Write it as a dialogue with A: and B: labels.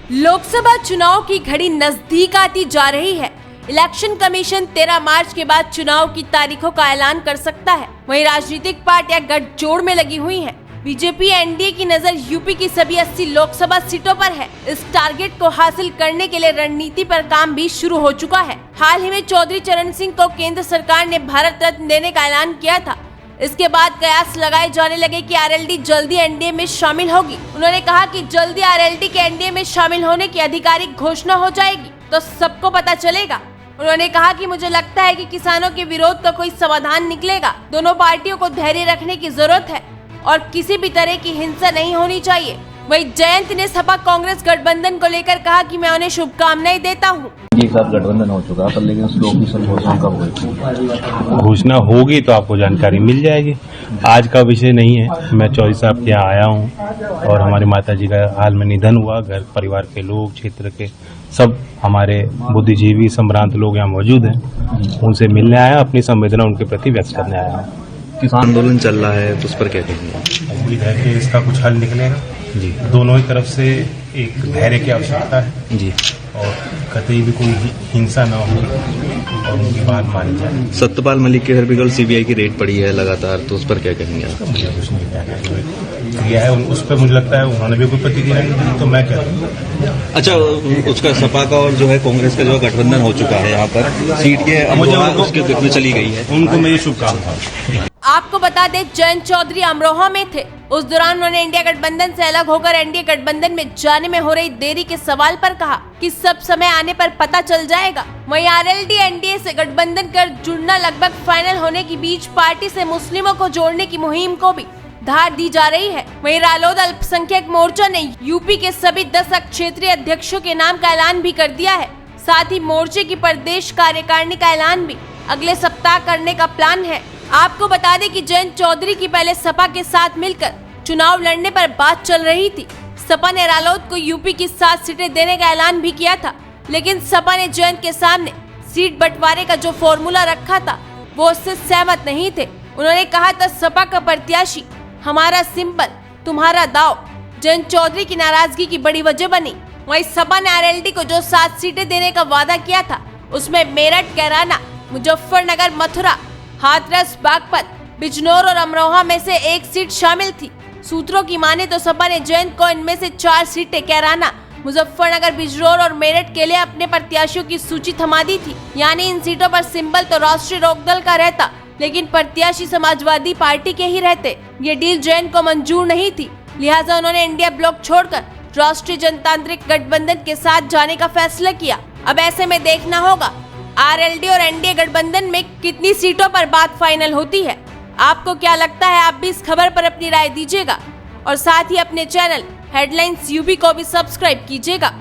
A: लोकसभा चुनाव की घड़ी नजदीक आती जा रही है। इलेक्शन कमीशन 13 मार्च के बाद चुनाव की तारीखों का ऐलान कर सकता है। वहीं राजनीतिक पार्टियां गठजोड़ में लगी हुई हैं। बीजेपी एनडीए की नजर यूपी की सभी 80 लोकसभा सीटों पर है। इस टारगेट को हासिल करने के लिए रणनीति पर काम भी शुरू हो चुका है। हाल ही में चौधरी चरण सिंह को केंद्र सरकार ने भारत रत्न देने का ऐलान किया था। इसके बाद कयास लगाए जाने लगे कि आरएलडी जल्दी एनडीए में शामिल होगी। उन्होंने कहा कि जल्दी आरएलडी के एनडीए में शामिल होने की आधिकारिक घोषणा हो जाएगी तो सबको पता चलेगा। उन्होंने कहा कि मुझे लगता है कि किसानों के विरोध का कोई समाधान निकलेगा। दोनों पार्टियों को धैर्य रखने की जरूरत है और किसी भी तरह की हिंसा नहीं होनी चाहिए। वहीं जयंत ने सपा कांग्रेस गठबंधन को लेकर कहा कि मैं उन्हें शुभकामनाएं देता हूं।
B: एक साथ गठबंधन हो चुका है, लेकिन उसकी ऑफिशियल घोषणा कब होगी?
C: घोषणा होगी तो आपको जानकारी मिल जाएगी। आज का विषय नहीं है। मैं चौधरी साहब के यहाँ आया हूँ और हमारी माता जी का हाल में निधन हुआ। घर परिवार के लोग, क्षेत्र के सब हमारे बुद्धिजीवी संभ्रांत लोग यहाँ मौजूद हैं। उनसे मिलने आया, अपनी संवेदना उनके प्रति व्यक्त करने आया हूँ।
B: किसान आंदोलन चल रहा है तो उस पर क्या कहेंगे?
C: उम्मीद है कि इसका कुछ हल निकलेगा जी। दोनों ही तरफ से एक धैर्य की आवश्यकता है जी, और कतई भी कोई हिंसा न हो और उनकी बात मानी जाए।
B: सत्यपाल मलिक के घर भी कल सीबीआई की रेड पड़ी है लगातार, तो उस पर क्या कहेंगे आप?
C: मुझे कुछ नहीं कहना किया है उस पर। मुझे लगता है उन्होंने भी कोई प्रतिक्रिया नहीं दी, तो मैं क्या करूँ।
B: अच्छा, उसका सपा का और जो है कांग्रेस का जो गठबंधन हो चुका है, यहाँ पर सीट के उसके दिख में चली गई है,
C: उनको मेरी शुभकामनाएं।
A: आपको बता दें, जयंत चौधरी अमरोहा में थे। उस दौरान उन्होंने इंडिया गठबंधन से अलग होकर एनडीए गठबंधन में जाने में हो रही देरी के सवाल पर कहा कि सब समय आने पर पता चल जाएगा। वहीं आरएलडी एनडीए से गठबंधन कर जुड़ना लगभग फाइनल होने के बीच पार्टी से मुस्लिमों को जोड़ने की मुहिम को भी धार दी जा रही है। वहीं रालोद अल्पसंख्यक मोर्चा ने यूपी के सभी 10 क्षेत्रीय अध्यक्षों के नाम का ऐलान भी कर दिया है। साथ ही मोर्चे की प्रदेश कार्यकारिणी का ऐलान भी अगले सप्ताह करने का प्लान है। आपको बता दें कि जयंत चौधरी की पहले सपा के साथ मिलकर चुनाव लड़ने पर बात चल रही थी। सपा ने रालोद को यूपी की 7 सीटें देने का ऐलान भी किया था, लेकिन सपा ने जयंत के सामने सीट बंटवारे का जो फॉर्मूला रखा था वो उससे सहमत नहीं थे। उन्होंने कहा था, सपा का प्रत्याशी हमारा सिंबल, तुम्हारा दाव। जयंत चौधरी की नाराजगी की बड़ी वजह बनी। वहीं सपा ने आरएलडी को जो 7 सीटें देने का वादा किया था उसमें मेरठ, कैराना, मुजफ्फरनगर, मथुरा, हाथरस, बागपत, बिजनौर और अमरोहा में से 1 सीट शामिल थी। सूत्रों की माने तो सपा ने जयंत को इनमें से 4 सीटें कैराना, मुजफ्फरनगर, बिजनौर और मेरठ के लिए अपने प्रत्याशियों की सूची थमा दी थी। यानी इन सीटों पर सिंबल तो राष्ट्रीय लोकदल का रहता, लेकिन प्रत्याशी समाजवादी पार्टी के ही रहते। ये डील जयंत को मंजूर नहीं थी, लिहाजा उन्होंने इंडिया ब्लॉक छोड़कर राष्ट्रीय जनतांत्रिक गठबंधन के साथ जाने का फैसला किया। अब ऐसे में देखना होगा आरएलडी और एनडीए गठबंधन में कितनी सीटों पर बात फाइनल होती है। आपको क्या लगता है? आप भी इस खबर पर अपनी राय दीजिएगा और साथ ही अपने चैनल हेडलाइंस यूपी को भी सब्सक्राइब कीजिएगा।